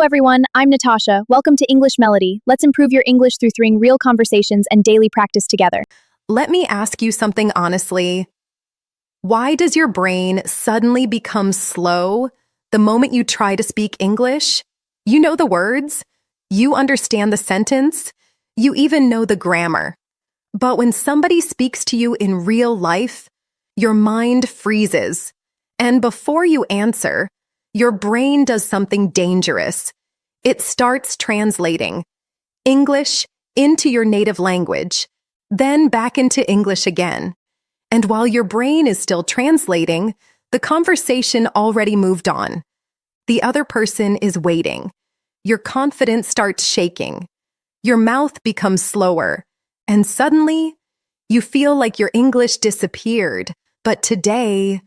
everyone, I'm Natasha. Welcome to English Melody. Let's improve your English through real conversations and daily practice together. Let me ask you something honestly. Why does your brain suddenly become slow the moment you try to speak English? You know the words, you understand the sentence, you even know the grammar. But when somebody speaks to you in real life, your mind freezes. And before you answer, your brain does something dangerous. It starts translating English into your native language, then back into English again. And while your brain is still translating, the conversation already moved on. The other person is waiting. Your confidence starts shaking. Your mouth becomes slower. And suddenly, you feel like your English disappeared. But today,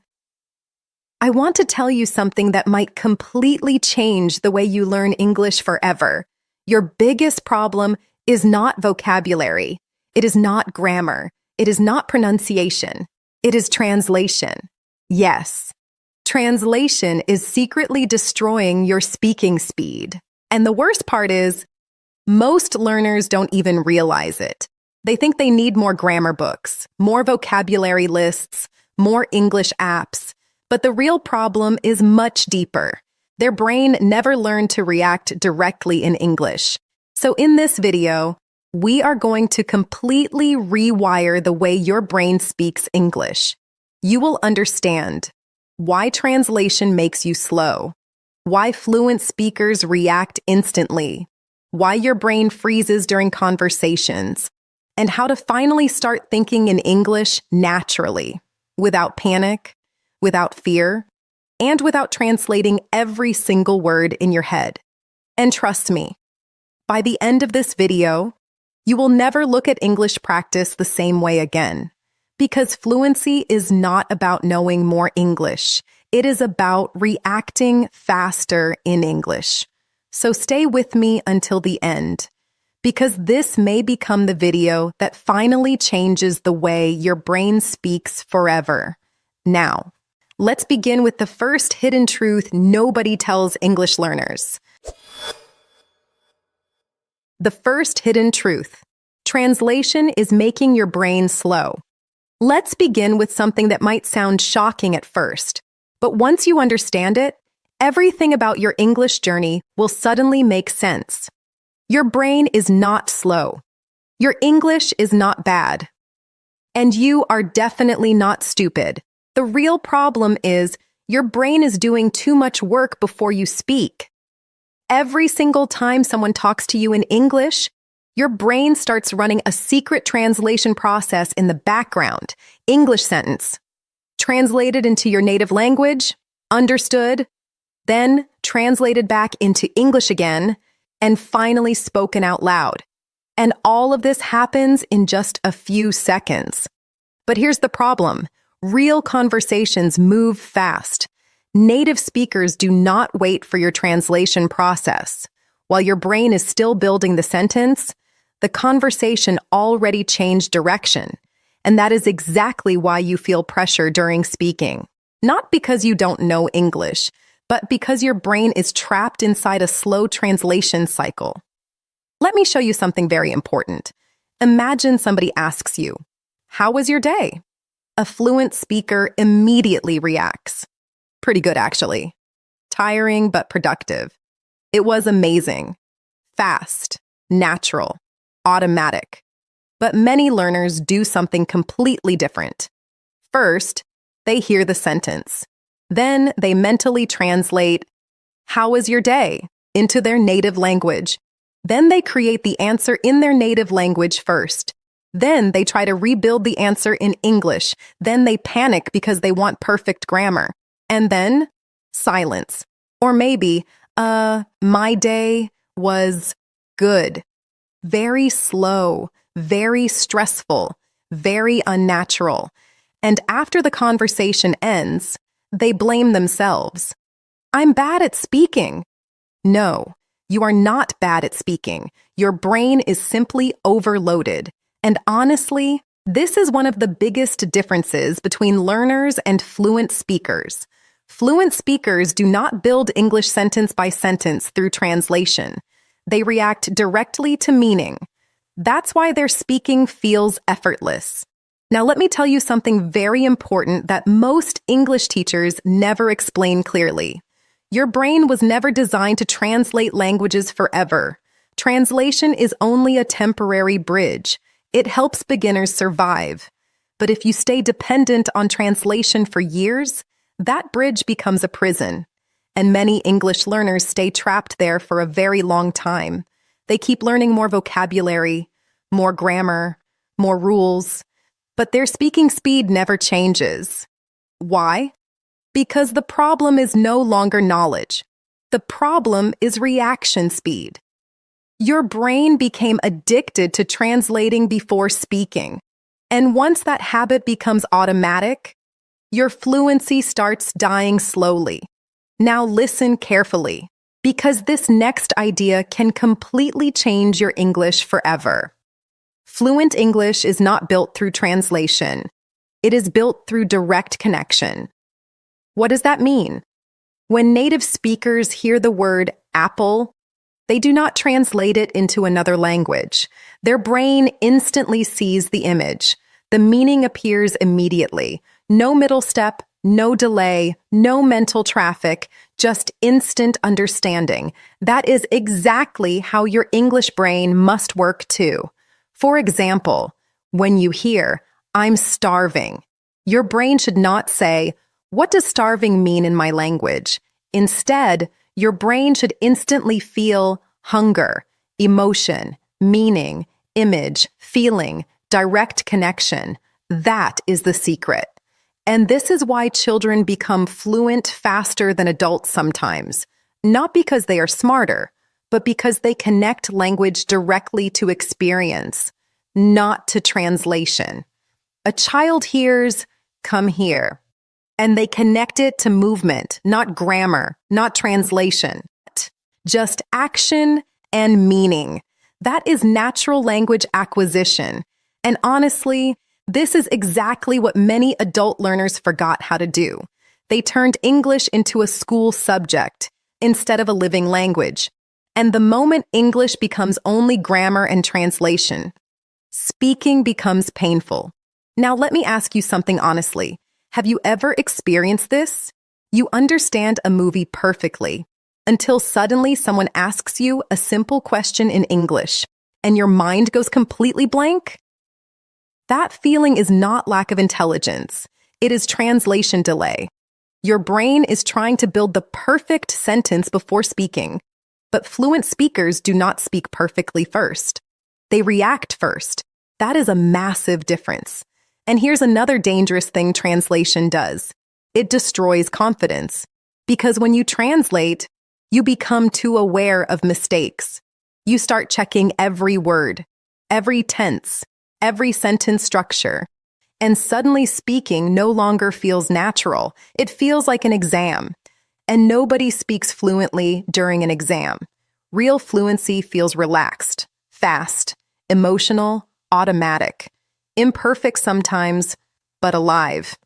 I want to tell you something that might completely change the way you learn English forever. Your biggest problem is not vocabulary. It is not grammar. It is not pronunciation. It is translation. Yes, translation is secretly destroying your speaking speed. And the worst part is, most learners don't even realize it. They think they need more grammar books, more vocabulary lists, more English apps. But the real problem is much deeper. Their brain never learned to react directly in English. So in this video, we are going to completely rewire the way your brain speaks English. You will understand why translation makes you slow, why fluent speakers react instantly, why your brain freezes during conversations, and how to finally start thinking in English naturally, without panic, without fear, and without translating every single word in your head. And trust me, by the end of this video, you will never look at English practice the same way again. Because fluency is not about knowing more English. It is about reacting faster in English. So stay with me until the end, because this may become the video that finally changes the way your brain speaks forever. Now, let's begin with the first hidden truth nobody tells English learners. The first hidden truth. Translation is making your brain slow. Let's begin with something that might sound shocking at first, but once you understand it, everything about your English journey will suddenly make sense. Your brain is not slow. Your English is not bad. And you are definitely not stupid. The real problem is your brain is doing too much work before you speak. Every single time someone talks to you in English, your brain starts running a secret translation process in the background. English sentence, translated into your native language, understood, then translated back into English again, and finally spoken out loud. And all of this happens in just a few seconds. But here's the problem. Real conversations move fast. Native speakers do not wait for your translation process. While your brain is still building the sentence, the conversation already changed direction. And that is exactly why you feel pressure during speaking. Not because you don't know English, but because your brain is trapped inside a slow translation cycle. Let me show you something very important. Imagine somebody asks you, "How was your day?" A fluent speaker immediately reacts. Pretty good, actually. Tiring, but productive. It was amazing. Fast, natural, automatic. But many learners do something completely different. First, they hear the sentence. Then they mentally translate, "How was your day?" into their native language. Then they create the answer in their native language first. Then they try to rebuild the answer in English. Then they panic because they want perfect grammar. And then silence. Or maybe, my day was good. Very slow, very stressful, very unnatural. And after the conversation ends, they blame themselves. "I'm bad at speaking." No, you are not bad at speaking. Your brain is simply overloaded. And honestly, this is one of the biggest differences between learners and fluent speakers. Fluent speakers do not build English sentence by sentence through translation. They react directly to meaning. That's why their speaking feels effortless. Now, let me tell you something very important that most English teachers never explain clearly. Your brain was never designed to translate languages forever. Translation is only a temporary bridge. It helps beginners survive. But if you stay dependent on translation for years, that bridge becomes a prison. And many English learners stay trapped there for a very long time. They keep learning more vocabulary, more grammar, more rules, but their speaking speed never changes. Why? Because the problem is no longer knowledge. The problem is reaction speed. Your brain became addicted to translating before speaking. And once that habit becomes automatic, your fluency starts dying slowly. Now listen carefully, because this next idea can completely change your English forever. Fluent English is not built through translation. It is built through direct connection. What does that mean? When native speakers hear the word apple, they do not translate it into another language. Their brain instantly sees the image. The meaning appears immediately. No middle step, no delay, no mental traffic, just instant understanding. That is exactly how your English brain must work too. For example, when you hear, "I'm starving," your brain should not say, "What does starving mean in my language?" Instead, your brain should instantly feel hunger, emotion, meaning, image, feeling, direct connection. That is the secret. And this is why children become fluent faster than adults sometimes. Not because they are smarter, but because they connect language directly to experience, not to translation. A child hears, "Come here," and they connect it to movement, not grammar, not translation. Just action and meaning. That is natural language acquisition. And honestly, this is exactly what many adult learners forgot how to do. They turned English into a school subject instead of a living language. And the moment English becomes only grammar and translation, speaking becomes painful. Now, let me ask you something honestly. Have you ever experienced this? You understand a movie perfectly until suddenly someone asks you a simple question in English and your mind goes completely blank? That feeling is not lack of intelligence. It is translation delay. Your brain is trying to build the perfect sentence before speaking, but fluent speakers do not speak perfectly first. They react first. That is a massive difference. And here's another dangerous thing translation does. It destroys confidence. Because when you translate, you become too aware of mistakes. You start checking every word, every tense, every sentence structure. And suddenly speaking no longer feels natural. It feels like an exam. And nobody speaks fluently during an exam. Real fluency feels relaxed, fast, emotional, automatic. Imperfect sometimes, but alive.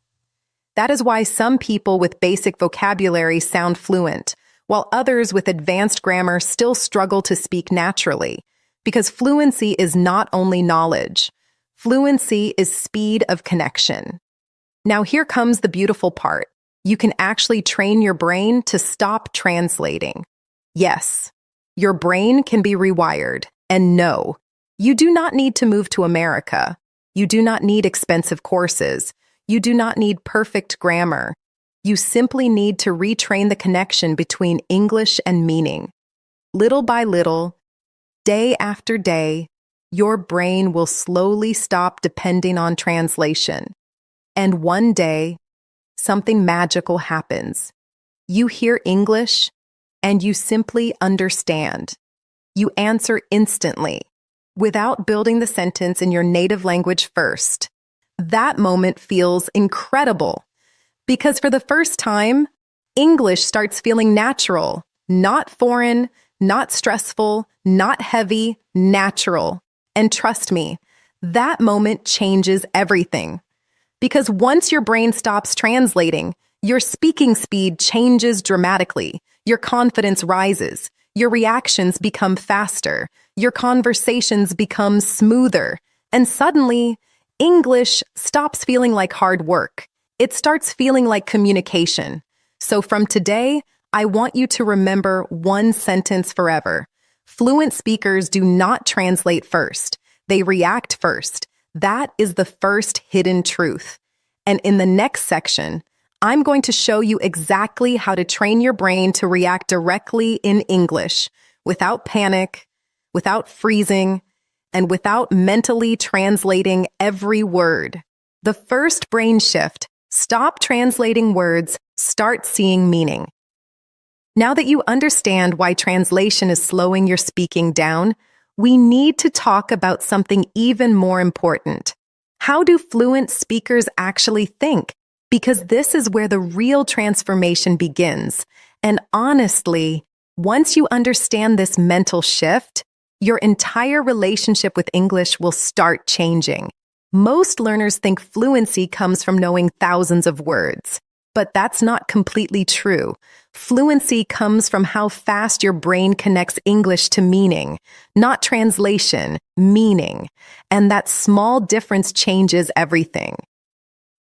That is why some people with basic vocabulary sound fluent, while others with advanced grammar still struggle to speak naturally, because fluency is not only knowledge. Fluency is speed of connection. Now here comes the beautiful part. You can actually train your brain to stop translating. Yes, your brain can be rewired. And no, you do not need to move to America. You do not need expensive courses. You do not need perfect grammar. You simply need to retrain the connection between English and meaning. Little by little, day after day, your brain will slowly stop depending on translation. And one day, something magical happens. You hear English, and you simply understand. You answer instantly, without building the sentence in your native language first. That moment feels incredible, because for the first time, English starts feeling natural, not foreign, not stressful, not heavy, natural. And trust me, that moment changes everything. Because once your brain stops translating, Your speaking speed changes dramatically. Your confidence rises. Your reactions become faster. Your conversations become smoother. And suddenly, English stops feeling like hard work. It starts feeling like communication. So from today, I want you to remember one sentence forever. Fluent speakers do not translate first. They react first. That is the first hidden truth. And in the next section, I'm going to show you exactly how to train your brain to react directly in English, without panic, without freezing, and without mentally translating every word. The first brain shift: stop translating words, start seeing meaning. Now that you understand why translation is slowing your speaking down, we need to talk about something even more important. How do fluent speakers actually think? Because this is where the real transformation begins. And honestly, once you understand this mental shift, your entire relationship with English will start changing. Most learners think fluency comes from knowing thousands of words, but that's not completely true. Fluency comes from how fast your brain connects English to meaning, not translation, meaning. And that small difference changes everything.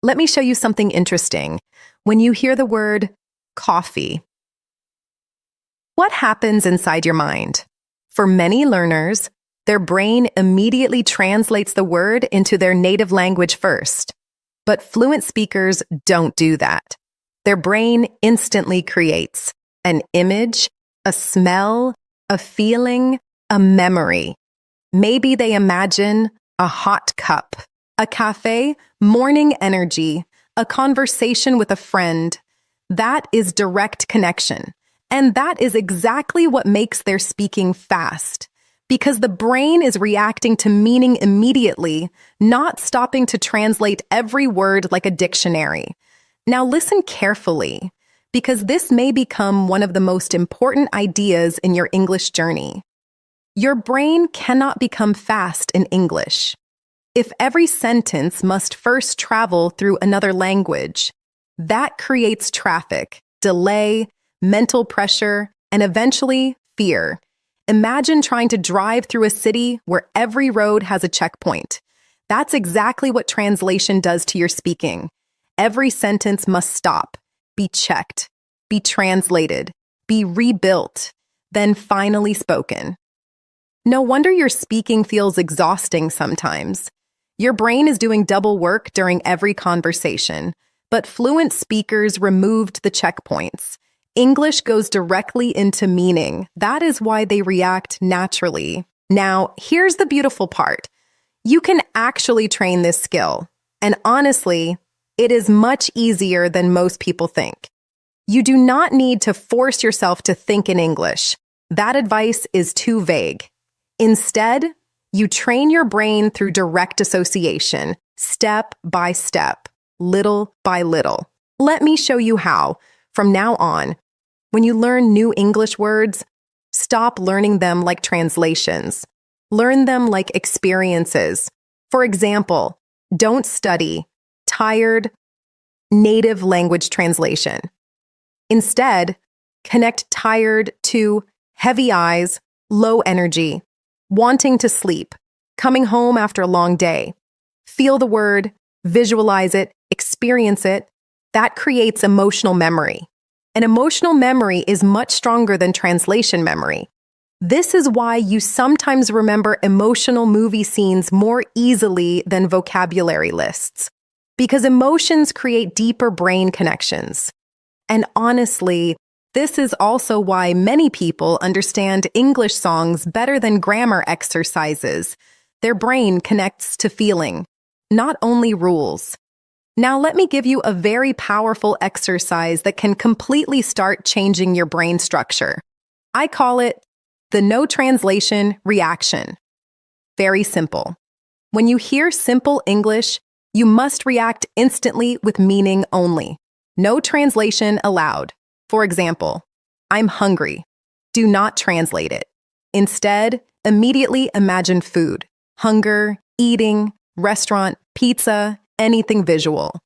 Let me show you something interesting. When you hear the word coffee, what happens inside your mind? For many learners, their brain immediately translates the word into their native language first. But fluent speakers don't do that. Their brain instantly creates an image, a smell, a feeling, a memory. Maybe they imagine a hot cup, a cafe, morning energy, a conversation with a friend. That is direct connection. And that is exactly what makes their speaking fast. Because the brain is reacting to meaning immediately, not stopping to translate every word like a dictionary. Now listen carefully, because this may become one of the most important ideas in your English journey. Your brain cannot become fast in English. If every sentence must first travel through another language, that creates traffic, delay, mental pressure, and eventually fear. Imagine trying to drive through a city where every road has a checkpoint. That's exactly what translation does to your speaking. Every sentence must stop, be checked, be translated, be rebuilt, then finally spoken. No wonder your speaking feels exhausting sometimes. Your brain is doing double work during every conversation, but fluent speakers removed the checkpoints. English goes directly into meaning. That is why they react naturally. Now, here's the beautiful part. You can actually train this skill. And honestly, it is much easier than most people think. You do not need to force yourself to think in English. That advice is too vague. Instead, you train your brain through direct association, step by step, little by little. Let me show you how. From now on, when you learn new English words, stop learning them like translations. Learn them like experiences. For example, don't study tired, native language translation. Instead, connect tired to heavy eyes, low energy, wanting to sleep, coming home after a long day. Feel the word, visualize it, experience it. That creates emotional memory. And emotional memory is much stronger than translation memory. This is why you sometimes remember emotional movie scenes more easily than vocabulary lists. Because emotions create deeper brain connections. And honestly, this is also why many people understand English songs better than grammar exercises. Their brain connects to feeling, not only rules. Now let me give you a very powerful exercise that can completely start changing your brain structure. I call it the no translation reaction. Very simple. When you hear simple English, you must react instantly with meaning only. No translation allowed. For example, I'm hungry. Do not translate it. Instead, immediately imagine food, hunger, eating, restaurant, pizza, anything visual.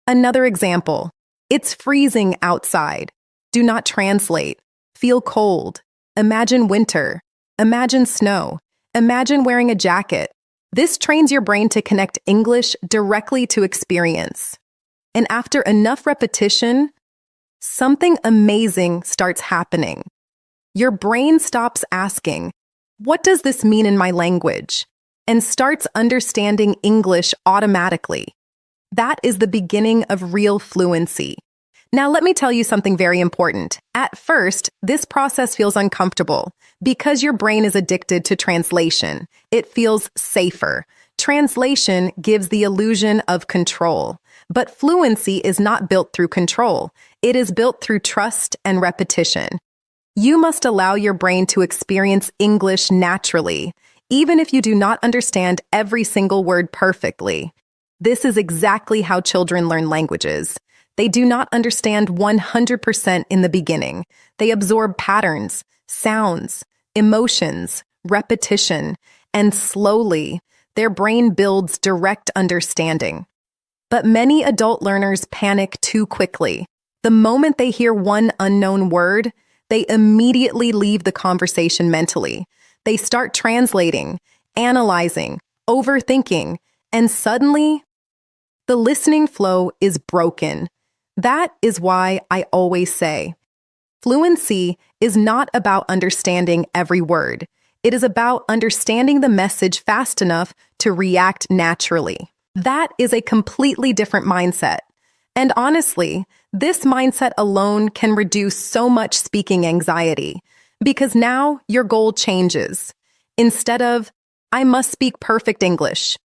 Another example, It's freezing outside. Do not translate. Feel cold. Imagine winter. Imagine snow. Imagine wearing a jacket. This trains your brain to connect English directly to experience. And after enough repetition, something amazing starts happening. Your brain stops asking, "What does this mean in my language?" and starts understanding English automatically. That is the beginning of real fluency. Now, let me tell you something very important. At first, this process feels uncomfortable because your brain is addicted to translation. It feels safer. Translation gives the illusion of control. But fluency is not built through control. It is built through trust and repetition. You must allow your brain to experience English naturally, even if you do not understand every single word perfectly. This is exactly how children learn languages. They do not understand 100% in the beginning. They absorb patterns, sounds, emotions, repetition, and slowly, their brain builds direct understanding. But many adult learners panic too quickly. The moment they hear one unknown word, they immediately leave the conversation mentally. They start translating, analyzing, overthinking, and suddenly, the listening flow is broken. That is why I always say, fluency is not about understanding every word. It is about understanding the message fast enough to react naturally. That is a completely different mindset. And honestly, this mindset alone can reduce so much speaking anxiety, because now your goal changes. Instead of, "I must speak perfect English,"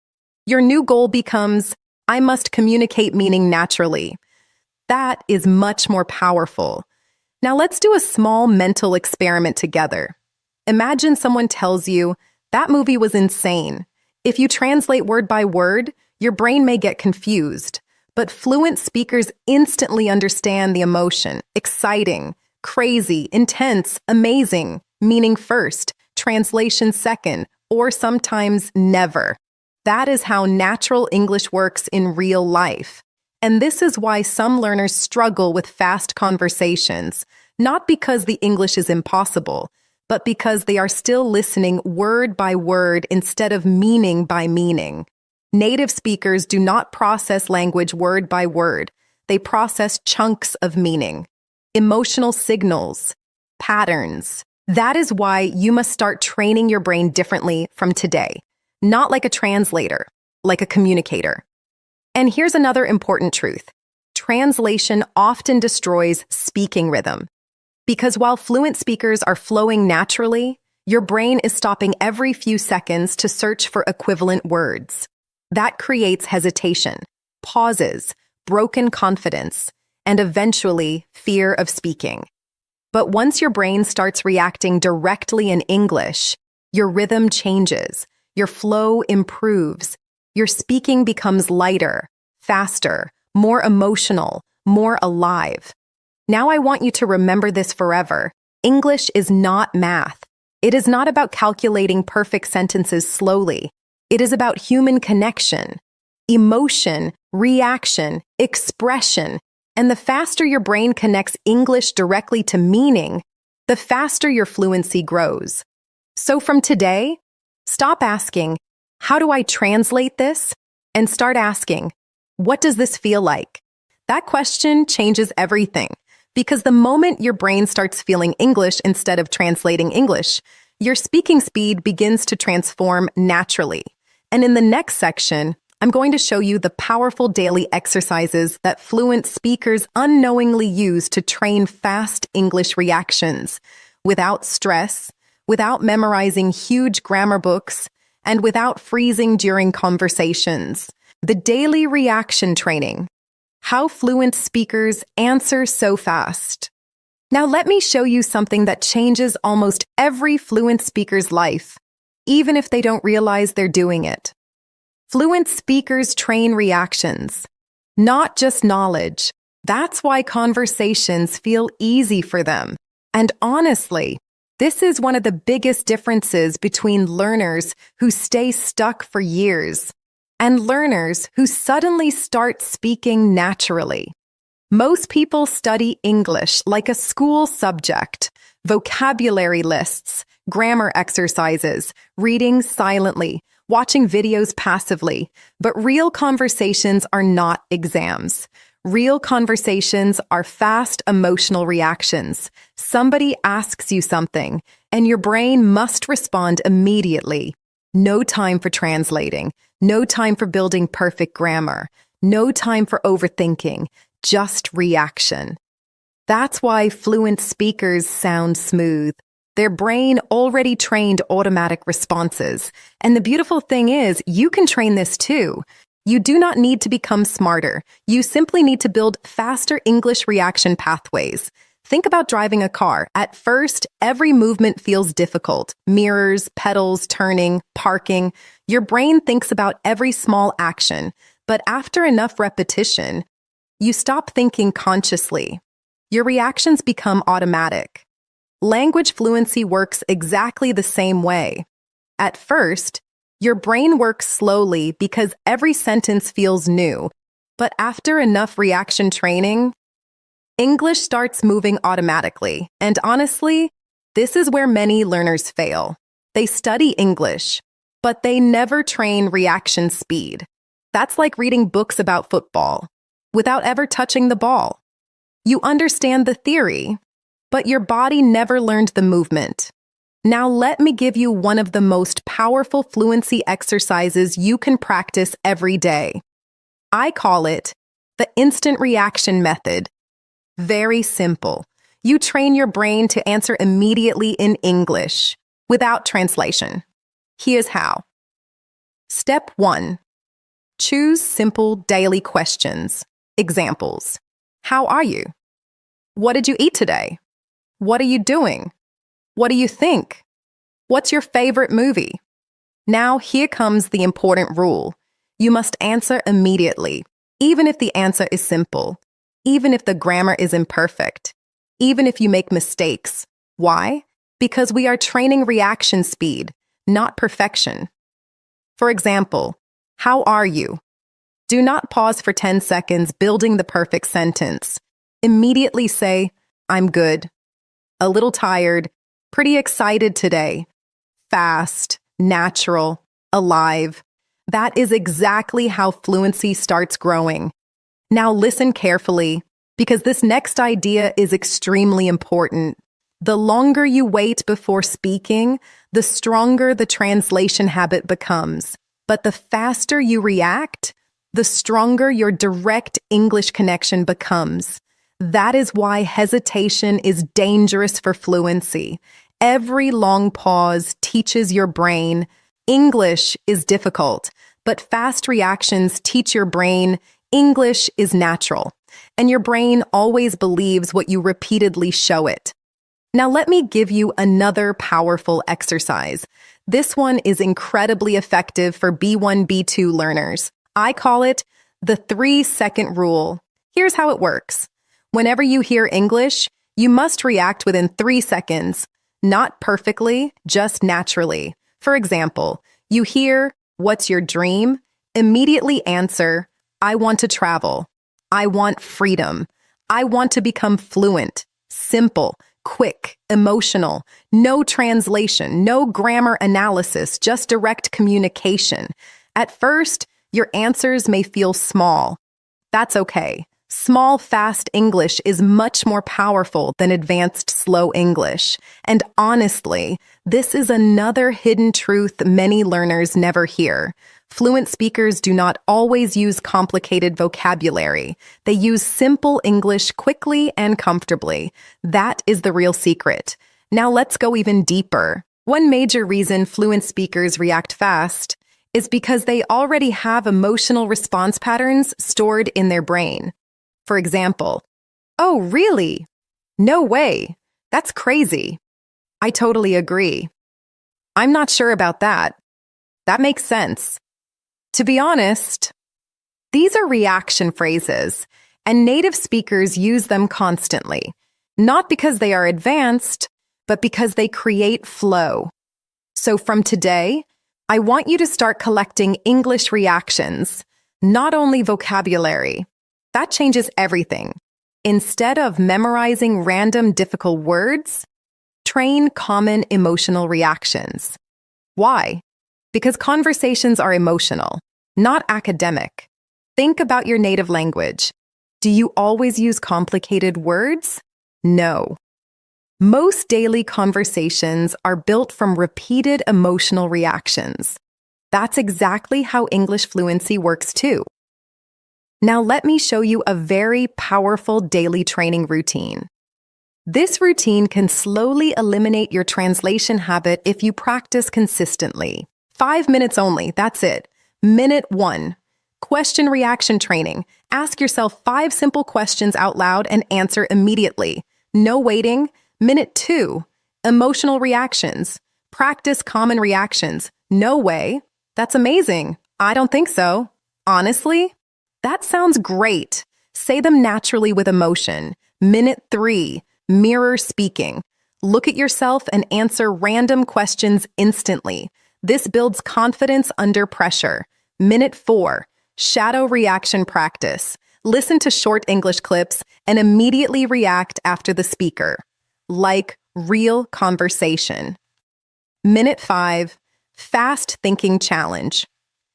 your new goal becomes, "I must communicate meaning naturally." That is much more powerful. Now let's do a small mental experiment together. Imagine someone tells you, "That movie was insane." If you translate word by word, your brain may get confused, but fluent speakers instantly understand the emotion: exciting, crazy, intense, amazing, meaning first, translation second, or sometimes never. That is how natural English works in real life. And this is why some learners struggle with fast conversations, not because the English is impossible, but because they are still listening word by word instead of meaning by meaning. Native speakers do not process language word by word. They process chunks of meaning, emotional signals, patterns. That is why you must start training your brain differently from today, not like a translator, like a communicator. And here's another important truth. Translation often destroys speaking rhythm. Because while fluent speakers are flowing naturally, your brain is stopping every few seconds to search for equivalent words. That creates hesitation, pauses, broken confidence, and eventually fear of speaking. But once your brain starts reacting directly in English, your rhythm changes, your flow improves, your speaking becomes lighter, faster, more emotional, more alive. Now I want you to remember this forever. English is not math. It is not about calculating perfect sentences slowly. It is about human connection, emotion, reaction, expression. And the faster your brain connects English directly to meaning, the faster your fluency grows. So from today, stop asking, "How do I translate this?" and start asking, "What does this feel like?" That question changes everything, because the moment your brain starts feeling English instead of translating English, your speaking speed begins to transform naturally. And in the next section, I'm going to show you the powerful daily exercises that fluent speakers unknowingly use to train fast English reactions, without stress, without memorizing huge grammar books, and without freezing during conversations. The daily reaction training. How fluent speakers answer so fast. Now let me show you something that changes almost every fluent speaker's life, even if they don't realize they're doing it. Fluent speakers train reactions, not just knowledge. That's why conversations feel easy for them. And honestly, this is one of the biggest differences between learners who stay stuck for years and learners who suddenly start speaking naturally. Most people study English like a school subject, vocabulary lists, grammar exercises, reading silently, watching videos passively. But real conversations are not exams. Real conversations are fast emotional reactions. Somebody asks you something, and your brain must respond immediately. No time for translating, no time for building perfect grammar, no time for overthinking, just reaction. That's why fluent speakers sound smooth. Their brain already trained automatic responses. And the beautiful thing is, you can train this too. You do not need to become smarter. You simply need to build faster English reaction pathways. Think about driving a car. At first, every movement feels difficult. Mirrors, pedals, turning, parking. Your brain thinks about every small action. But after enough repetition, you stop thinking consciously. Your reactions become automatic. Language fluency works exactly the same way. At first, your brain works slowly because every sentence feels new. But after enough reaction training, English starts moving automatically. And honestly, this is where many learners fail. They study English, but they never train reaction speed. That's like reading books about football without ever touching the ball. You understand the theory, but your body never learned the movement. Now let me give you one of the most powerful fluency exercises you can practice every day. I call it the instant reaction method. Very simple. You train your brain to answer immediately in English, without translation. Here's how. Step 1. Choose simple daily questions. Examples. How are you? What did you eat today? What are you doing? What do you think? What's your favorite movie? Now here comes the important rule. You must answer immediately, even if the answer is simple, even if the grammar is imperfect, even if you make mistakes. Why? Because we are training reaction speed, not perfection. For example, how are you? Do not pause for 10 seconds building the perfect sentence. Immediately say, I'm good. A little tired, pretty excited today. Fast, natural, alive. That is exactly how fluency starts growing. Now listen carefully, because this next idea is extremely important. The longer you wait before speaking, the stronger the translation habit becomes. But the faster you react, the stronger your direct English connection becomes. That is why hesitation is dangerous for fluency. Every long pause teaches your brain English is difficult, but fast reactions teach your brain English is natural. And your brain always believes what you repeatedly show it. Now let me give you another powerful exercise. This one is incredibly effective for B1, B2 learners. I call it the 3-second rule. Here's how it works. Whenever you hear English, you must react within 3 seconds. Not perfectly, just naturally. For example, you hear, "What's your dream?" Immediately answer, "I want to travel. I want freedom. I want to become fluent." Simple, quick, emotional. No translation, no grammar analysis, just direct communication. At first, your answers may feel small. That's okay. Small, fast English is much more powerful than advanced, slow English. And honestly, this is another hidden truth many learners never hear. Fluent speakers do not always use complicated vocabulary. They use simple English quickly and comfortably. That is the real secret. Now let's go even deeper. One major reason fluent speakers react fast is because they already have emotional response patterns stored in their brain. For example, "Oh, really? No way. That's crazy. I totally agree. I'm not sure about that. That makes sense." To be honest, these are reaction phrases, and native speakers use them constantly, not because they are advanced, but because they create flow. So from today, I want you to start collecting English reactions, not only vocabulary. That changes everything. Instead of memorizing random difficult words, train common emotional reactions. Why? Because conversations are emotional, not academic. Think about your native language. Do you always use complicated words? No. Most daily conversations are built from repeated emotional reactions. That's exactly how English fluency works too. Now let me show you a very powerful daily training routine. This routine can slowly eliminate your translation habit if you practice consistently. 5 minutes only, that's it. Minute 1. Question reaction training. Ask yourself 5 simple questions out loud and answer immediately. No waiting. Minute 2. Emotional reactions. Practice common reactions. No way. That's amazing. I don't think so. Honestly? That sounds great. Say them naturally with emotion. Minute 3. Mirror speaking. Look at yourself and answer random questions instantly. This builds confidence under pressure. Minute 4. Shadow reaction practice. Listen to short English clips and immediately react after the speaker, like real conversation. Minute 5. Fast thinking challenge.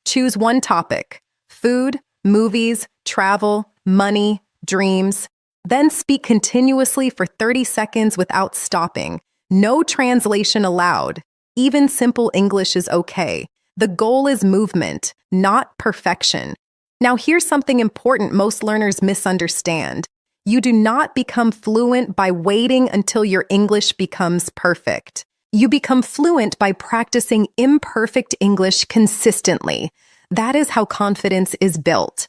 Choose one topic: food, movies, travel, money, dreams. Then speak continuously for 30 seconds without stopping. No translation allowed. Even simple English is okay. The goal is movement, not perfection. Now here's something important most learners misunderstand. You do not become fluent by waiting until your English becomes perfect. You become fluent by practicing imperfect English consistently. That is how confidence is built.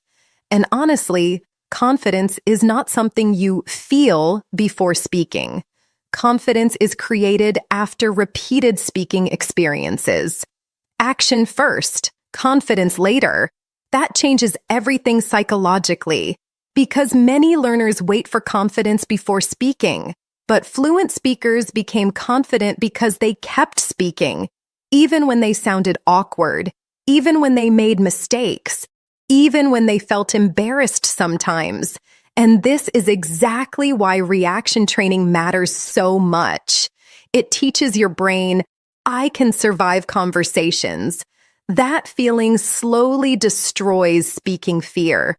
And honestly, confidence is not something you feel before speaking. Confidence is created after repeated speaking experiences. Action first, confidence later. That changes everything psychologically, because many learners wait for confidence before speaking. But fluent speakers became confident because they kept speaking, even when they sounded awkward, even when they made mistakes, even when they felt embarrassed sometimes. And this is exactly why reaction training matters so much. It teaches your brain, I can survive conversations. That feeling slowly destroys speaking fear.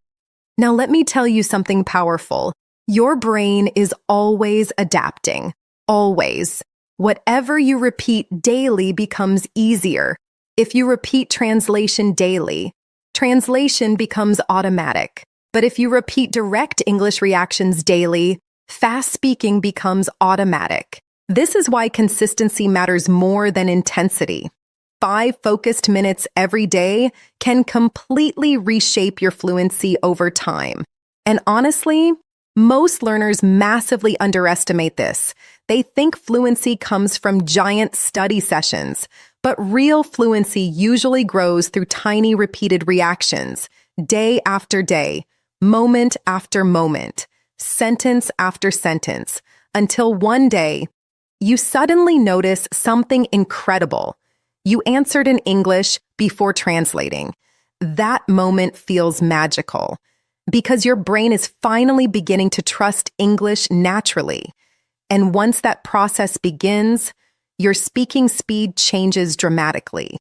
Now let me tell you something powerful. Your brain is always adapting. Always. Whatever you repeat daily becomes easier. If you repeat translation daily, translation becomes automatic. But if you repeat direct English reactions daily, fast speaking becomes automatic. This is why consistency matters more than intensity. 5 focused minutes every day can completely reshape your fluency over time. And honestly, most learners massively underestimate this. They think fluency comes from giant study sessions, but real fluency usually grows through tiny repeated reactions, day after day, moment after moment, sentence after sentence, until one day, you suddenly notice something incredible. You answered in English before translating. That moment feels magical because your brain is finally beginning to trust English naturally. And once that process begins, your speaking speed changes dramatically.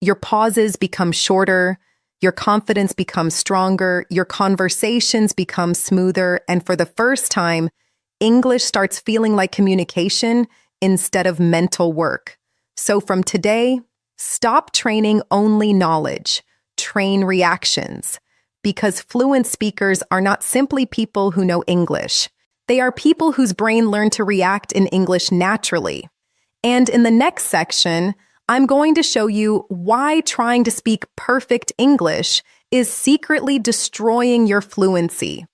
Your pauses become shorter, your confidence becomes stronger, your conversations become smoother, and for the first time, English starts feeling like communication instead of mental work. So from today, stop training only knowledge, train reactions, because fluent speakers are not simply people who know English. They are people whose brain learn to react in English naturally. And in the next section, I'm going to show you why trying to speak perfect English is secretly destroying your fluency,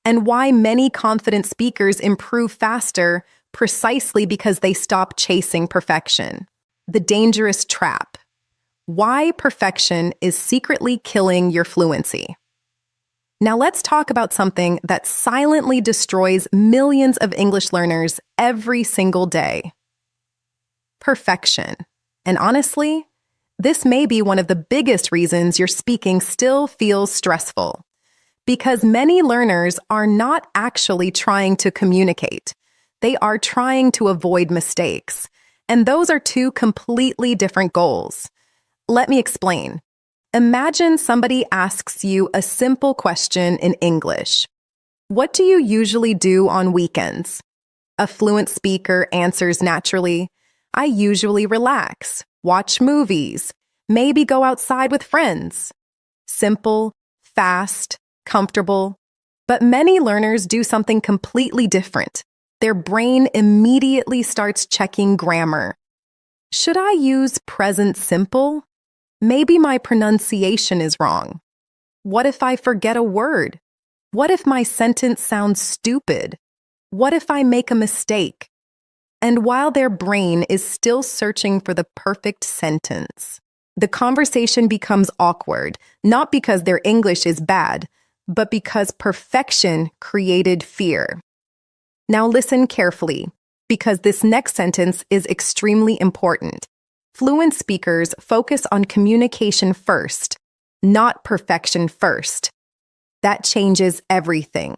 and why many confident speakers improve faster precisely because they stop chasing perfection. The dangerous trap. Why perfection is secretly killing your fluency. Now let's talk about something that silently destroys millions of English learners every single day. Perfection. And honestly, this may be one of the biggest reasons your speaking still feels stressful. Because many learners are not actually trying to communicate. They are trying to avoid mistakes. And those are two completely different goals. Let me explain. Imagine somebody asks you a simple question in English. What do you usually do on weekends? A fluent speaker answers naturally, I usually relax, watch movies, maybe go outside with friends. Simple, fast, comfortable. But many learners do something completely different. Their brain immediately starts checking grammar. Should I use present simple? Maybe my pronunciation is wrong. What if I forget a word? What if my sentence sounds stupid? What if I make a mistake? And while their brain is still searching for the perfect sentence, the conversation becomes awkward, not because their English is bad, but because perfection created fear. Now listen carefully, because this next sentence is extremely important. Fluent speakers focus on communication first, not perfection first. That changes everything.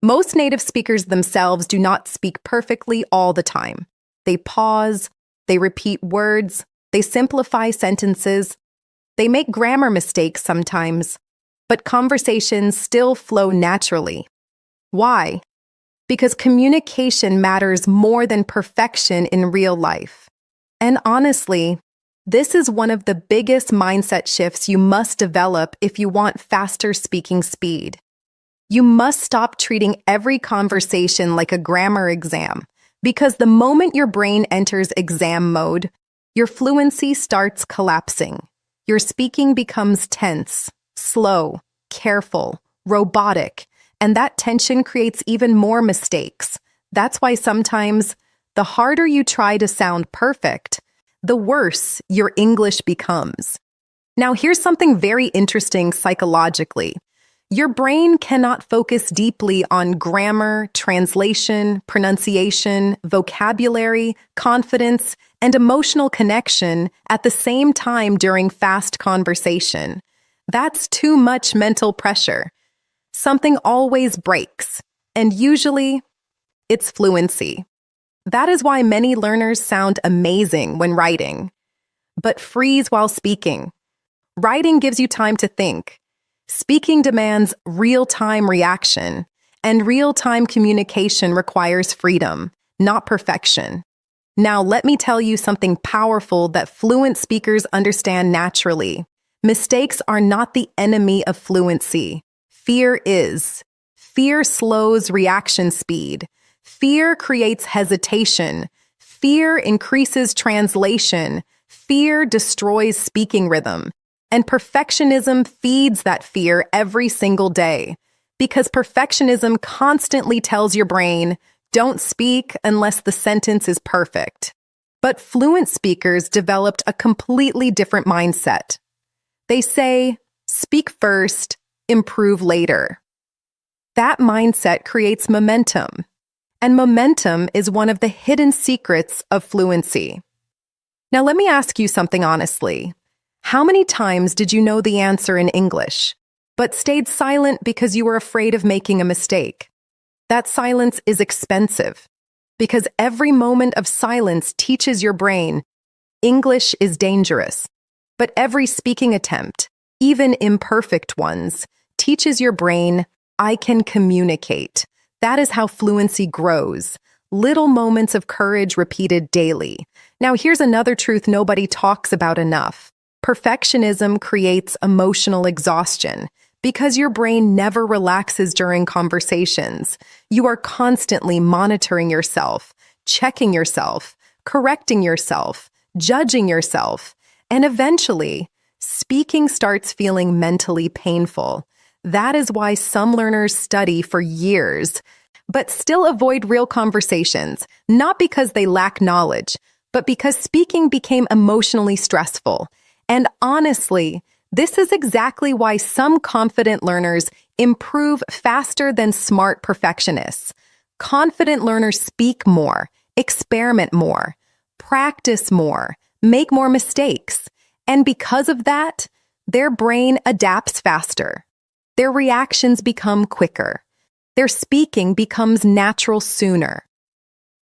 Most native speakers themselves do not speak perfectly all the time. They pause, they repeat words, they simplify sentences, they make grammar mistakes sometimes, but conversations still flow naturally. Why? Because communication matters more than perfection in real life. And honestly, this is one of the biggest mindset shifts you must develop if you want faster speaking speed. You must stop treating every conversation like a grammar exam, because the moment your brain enters exam mode, your fluency starts collapsing. Your speaking becomes tense, slow, careful, robotic, and that tension creates even more mistakes. That's why sometimes, the harder you try to sound perfect, the worse your English becomes. Now, here's something very interesting psychologically. Your brain cannot focus deeply on grammar, translation, pronunciation, vocabulary, confidence, and emotional connection at the same time during fast conversation. That's too much mental pressure. Something always breaks, and usually, it's fluency. That is why many learners sound amazing when writing, but freeze while speaking. Writing gives you time to think. Speaking demands real-time reaction, and real-time communication requires freedom, not perfection. Now, let me tell you something powerful that fluent speakers understand naturally. Mistakes are not the enemy of fluency. Fear is. Fear slows reaction speed. Fear creates hesitation. Fear increases translation. Fear destroys speaking rhythm. And perfectionism feeds that fear every single day. Because perfectionism constantly tells your brain, don't speak unless the sentence is perfect. But fluent speakers developed a completely different mindset. They say, speak first, improve later. That mindset creates momentum. And momentum is one of the hidden secrets of fluency. Now, let me ask you something honestly. How many times did you know the answer in English, but stayed silent because you were afraid of making a mistake? That silence is expensive, because every moment of silence teaches your brain, English is dangerous. But every speaking attempt, even imperfect ones, teaches your brain, I can communicate. That is how fluency grows. Little moments of courage repeated daily. Now, here's another truth nobody talks about enough. Perfectionism creates emotional exhaustion because your brain never relaxes during conversations. You are constantly monitoring yourself, checking yourself, correcting yourself, judging yourself, and eventually, speaking starts feeling mentally painful. That is why some learners study for years, but still avoid real conversations, not because they lack knowledge, but because speaking became emotionally stressful. And honestly, this is exactly why some confident learners improve faster than smart perfectionists. Confident learners speak more, experiment more, practice more, make more mistakes. And because of that, their brain adapts faster. their reactions become quicker. Their speaking becomes natural sooner.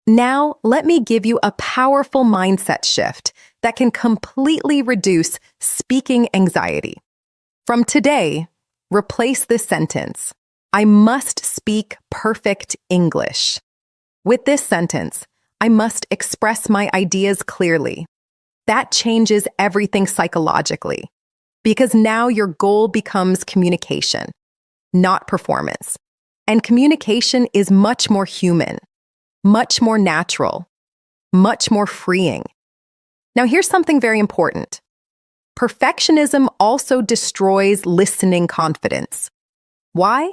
Now, let me give you a powerful mindset shift that can completely reduce speaking anxiety. From today, replace this sentence: I must speak perfect English. With this sentence, I must express my ideas clearly. That changes everything psychologically, because now your goal becomes communication, not performance. And communication is much more human, much more natural, much more freeing. Now, here's something very important. Perfectionism also destroys listening confidence. Why?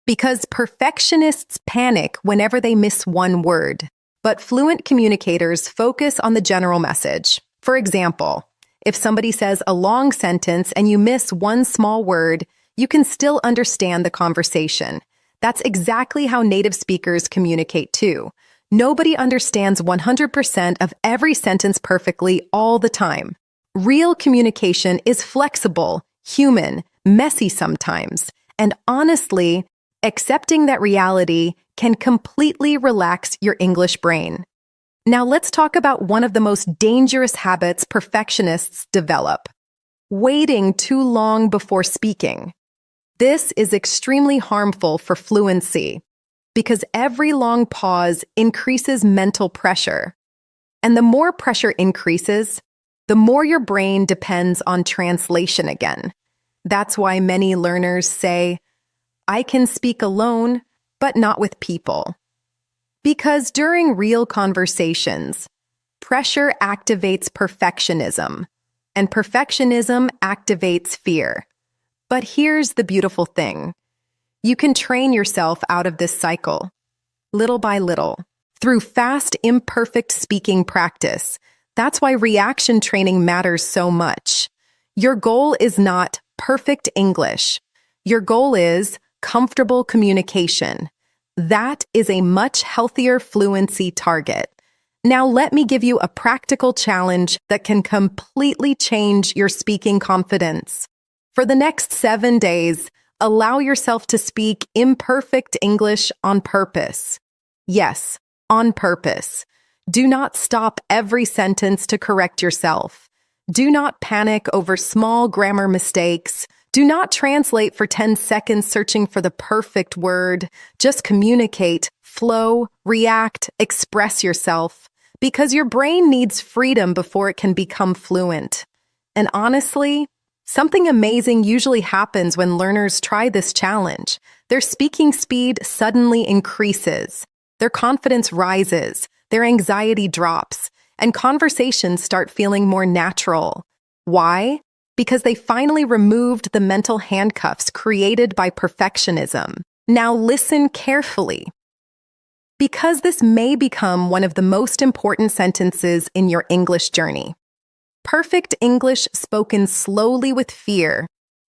Because perfectionists panic whenever they miss one word, but fluent communicators focus on the general message. For example, if somebody says a long sentence and you miss one small word, you can still understand the conversation. That's exactly how native speakers communicate too. Nobody understands 100% of every sentence perfectly all the time. Real communication is flexible, human, messy sometimes, and honestly, accepting that reality can completely relax your English brain. Now let's talk about one of the most dangerous habits perfectionists develop: waiting too long before speaking. This is extremely harmful for fluency because every long pause increases mental pressure. And the more pressure increases, the more your brain depends on translation again. That's why many learners say, I can speak alone, but not with people. Because during real conversations, pressure activates perfectionism, and perfectionism activates fear. But here's the beautiful thing. You can train yourself out of this cycle, little by little, through fast, imperfect speaking practice. That's why reaction training matters so much. Your goal is not perfect English. Your goal is comfortable communication. That is a much healthier fluency target. Now let me give you a practical challenge that can completely change your speaking confidence. For the next 7 days, allow yourself to speak imperfect English on purpose. Yes, on purpose. Do not stop every sentence to correct yourself. Do not panic over small grammar mistakes. Do not translate for 10 seconds searching for the perfect word. Just communicate, flow, react, express yourself. Because your brain needs freedom before it can become fluent. And honestly, something amazing usually happens when learners try this challenge. Their speaking speed suddenly increases. Their confidence rises. Their anxiety drops. And conversations start feeling more natural. Why? Because they finally removed the mental handcuffs created by perfectionism. Now listen carefully. Because this may become one of the most important sentences in your English journey. Perfect English spoken slowly with fear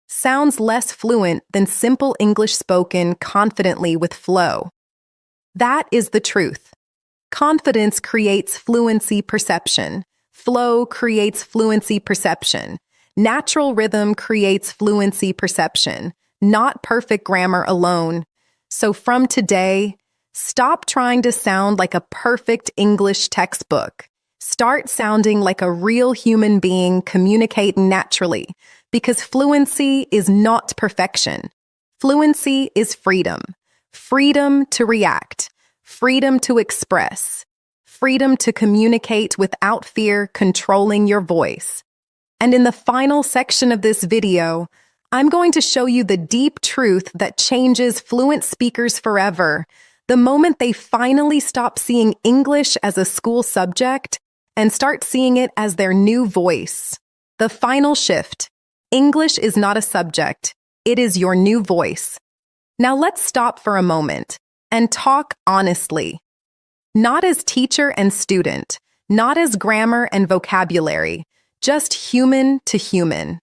sounds less fluent than simple English spoken confidently with flow. That is the truth. Confidence creates fluency perception. Flow creates fluency perception. Natural rhythm creates fluency perception, not perfect grammar alone. So from today, stop trying to sound like a perfect English textbook. Start sounding like a real human being communicating naturally, because fluency is not perfection. Fluency is freedom. Freedom to react. Freedom to express. Freedom to communicate without fear controlling your voice. And in the final section of this video, I'm going to show you the deep truth that changes fluent speakers forever, the moment they finally stop seeing English as a school subject and start seeing it as their new voice. The final shift. English is not a subject. It is your new voice. Now let's stop for a moment and talk honestly. Not as teacher and student, not as grammar and vocabulary, just human to human.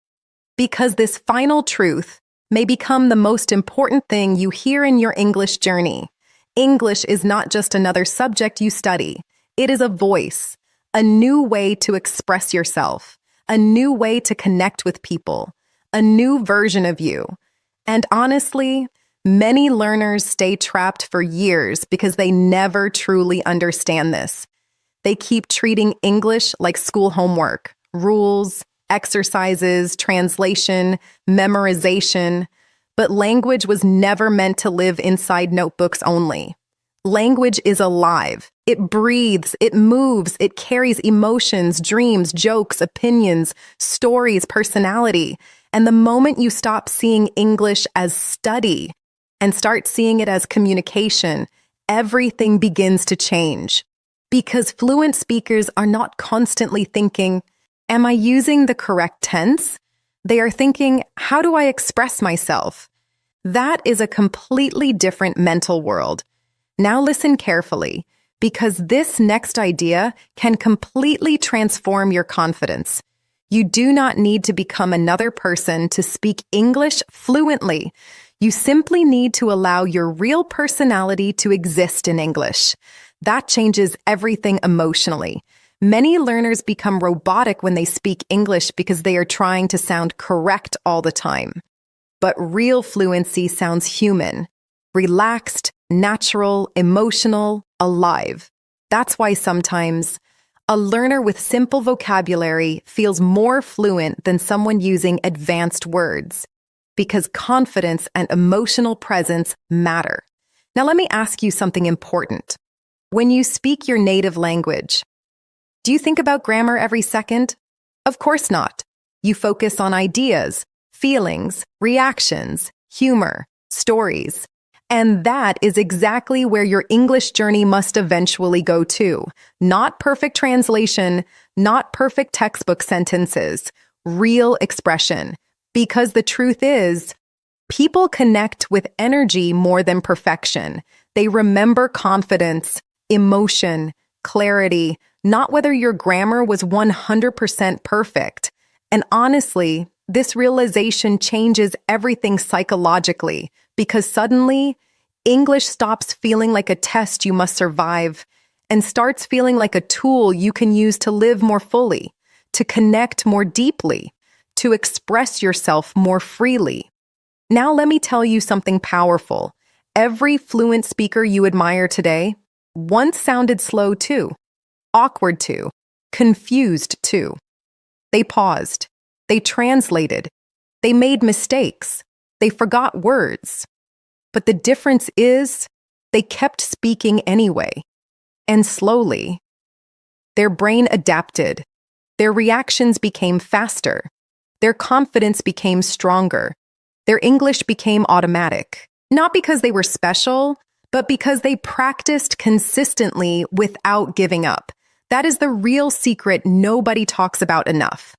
Because this final truth may become the most important thing you hear in your English journey. English is not just another subject you study. It is a voice, a new way to express yourself, a new way to connect with people, a new version of you. And honestly, many learners stay trapped for years because they never truly understand this. They keep treating English like school homework, rules, exercises, translation, memorization. But language was never meant to live inside notebooks only. Language is alive. It breathes, it moves, it carries emotions, dreams, jokes, opinions, stories, personality. And the moment you stop seeing English as study and start seeing it as communication, everything begins to change. Because fluent speakers are not constantly thinking, am I using the correct tense? They are thinking, how do I express myself? That is a completely different mental world. Now listen carefully, because this next idea can completely transform your confidence. You do not need to become another person to speak English fluently. You simply need to allow your real personality to exist in English. That changes everything emotionally. Many learners become robotic when they speak English because they are trying to sound correct all the time. But real fluency sounds human, relaxed, natural, emotional, alive. That's why sometimes a learner with simple vocabulary feels more fluent than someone using advanced words, because confidence and emotional presence matter. Now let me ask you something important. When you speak your native language, do you think about grammar every second? Of course not. You focus on ideas, feelings, reactions, humor, stories. And that is exactly where your English journey must eventually go to. Not perfect translation, not perfect textbook sentences, real expression. Because the truth is, people connect with energy more than perfection. They remember confidence, emotion, clarity, not whether your grammar was 100% perfect. And honestly, this realization changes everything psychologically, because suddenly, English stops feeling like a test you must survive and starts feeling like a tool you can use to live more fully, to connect more deeply, to express yourself more freely. Now let me tell you something powerful. Every fluent speaker you admire today once sounded slow too, awkward too, confused too. They paused. They translated. They made mistakes. They forgot words. But the difference is they kept speaking anyway. And slowly, their brain adapted. Their reactions became faster. Their confidence became stronger. Their English became automatic. Not because they were special, but because they practiced consistently without giving up. That is the real secret nobody talks about enough.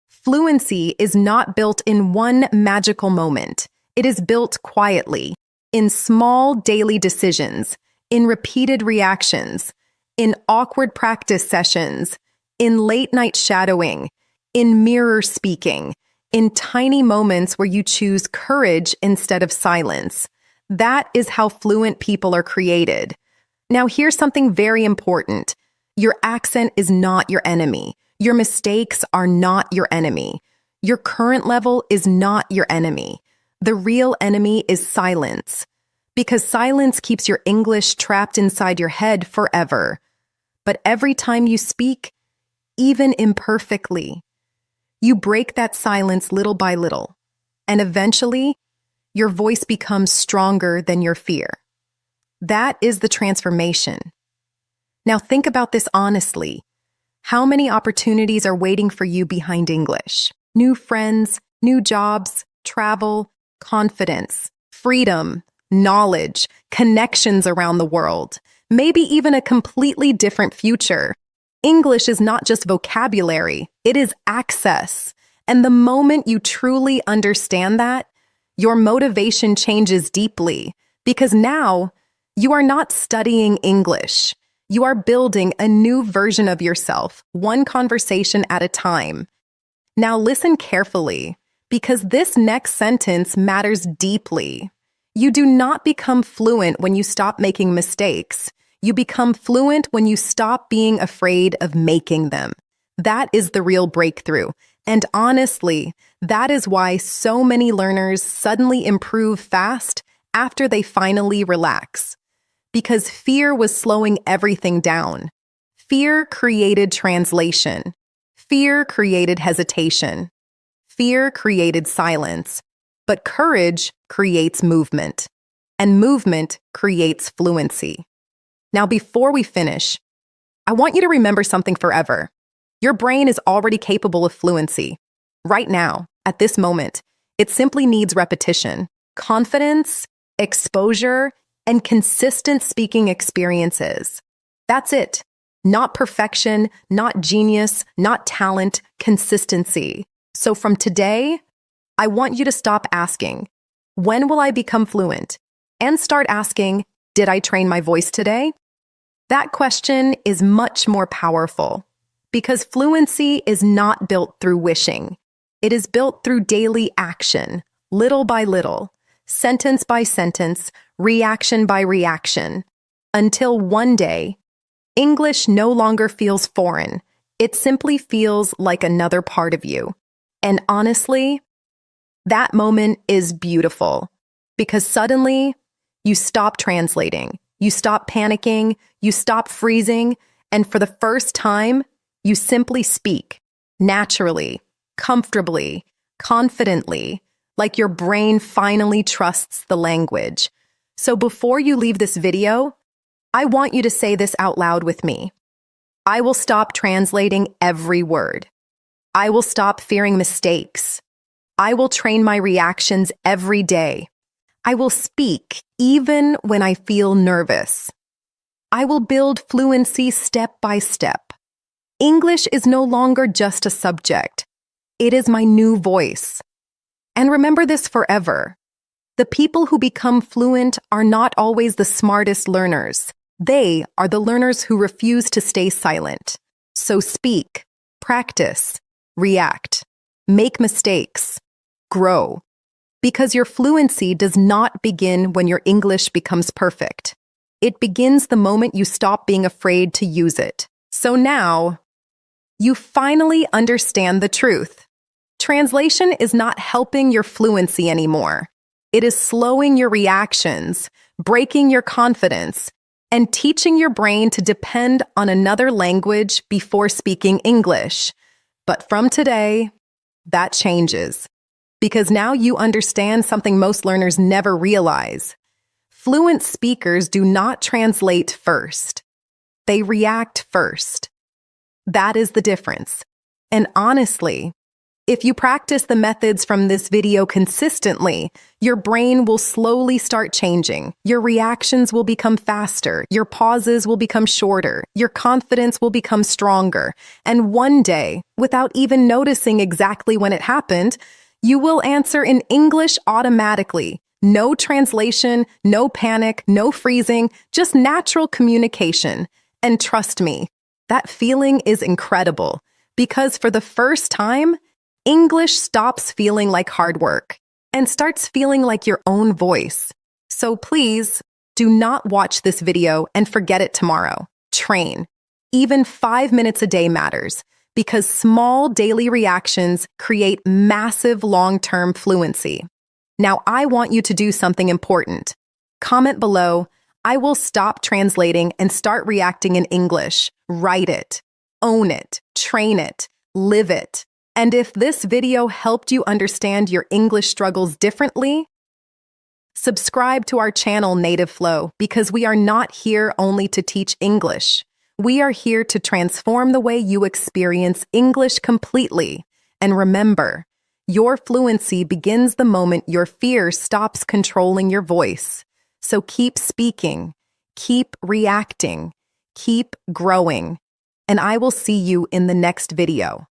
Fluency is not built in one magical moment. It is built quietly, in small daily decisions, in repeated reactions, in awkward practice sessions, in late-night shadowing, in mirror speaking, in tiny moments where you choose courage instead of silence. That is how fluent people are created. Now, here's something very important. Your accent is not your enemy. Your mistakes are not your enemy. Your current level is not your enemy. The real enemy is silence. Because silence keeps your English trapped inside your head forever. But every time you speak, even imperfectly, you break that silence little by little. And eventually, your voice becomes stronger than your fear. That is the transformation. Now think about this honestly. How many opportunities are waiting for you behind English? New friends, new jobs, travel, confidence, freedom, knowledge, connections around the world, maybe even a completely different future. English is not just vocabulary, it is access. And the moment you truly understand that, your motivation changes deeply, because now you are not studying English. You are building a new version of yourself, one conversation at a time. Now listen carefully, because this next sentence matters deeply. You do not become fluent when you stop making mistakes. You become fluent when you stop being afraid of making them. That is the real breakthrough. And honestly, that is why so many learners suddenly improve fast after they finally relax. Because fear was slowing everything down. Fear created translation. Fear created hesitation. Fear created silence. But courage creates movement. And movement creates fluency. Now, before we finish, I want you to remember something forever. Your brain is already capable of fluency. Right now, at this moment, it simply needs repetition, confidence, exposure, and consistent speaking experiences. That's it. Not perfection, not genius, not talent, consistency. So from today, I want you to stop asking, when will I become fluent? And start asking, did I train my voice today? That question is much more powerful because fluency is not built through wishing. It is built through daily action, little by little, sentence by sentence, reaction by reaction, until one day, English no longer feels foreign. It simply feels like another part of you. And honestly, that moment is beautiful because suddenly you stop translating, you stop panicking, you stop freezing, and for the first time, you simply speak naturally, comfortably, confidently, like your brain finally trusts the language. So before you leave this video, I want you to say this out loud with me. I will stop translating every word. I will stop fearing mistakes. I will train my reactions every day. I will speak even when I feel nervous. I will build fluency step by step. English is no longer just a subject. It is my new voice. And remember this forever. The people who become fluent are not always the smartest learners. They are the learners who refuse to stay silent. So speak, practice, react, make mistakes, grow. Because your fluency does not begin when your English becomes perfect. It begins the moment you stop being afraid to use it. So now, you finally understand the truth. Translation is not helping your fluency anymore. It is slowing your reactions, breaking your confidence, and teaching your brain to depend on another language before speaking English. But from today, that changes. Because now you understand something most learners never realize. Fluent speakers do not translate first. They react first. That is the difference. And honestly, if you practice the methods from this video consistently, your brain will slowly start changing. Your reactions will become faster. Your pauses will become shorter. Your confidence will become stronger. And one day, without even noticing exactly when it happened, you will answer in English automatically. No translation, no panic, no freezing, just natural communication. And trust me, that feeling is incredible because for the first time, English stops feeling like hard work and starts feeling like your own voice. So please, do not watch this video and forget it tomorrow. Train. Even 5 minutes a day matters because small daily reactions create massive long-term fluency. Now, I want you to do something important. Comment below, I will stop translating and start reacting in English. Write it, own it, train it, live it. And if this video helped you understand your English struggles differently, subscribe to our channel Native Flow because we are not here only to teach English. We are here to transform the way you experience English completely. And remember, your fluency begins the moment your fear stops controlling your voice. So keep speaking, keep reacting, keep growing, and I will see you in the next video.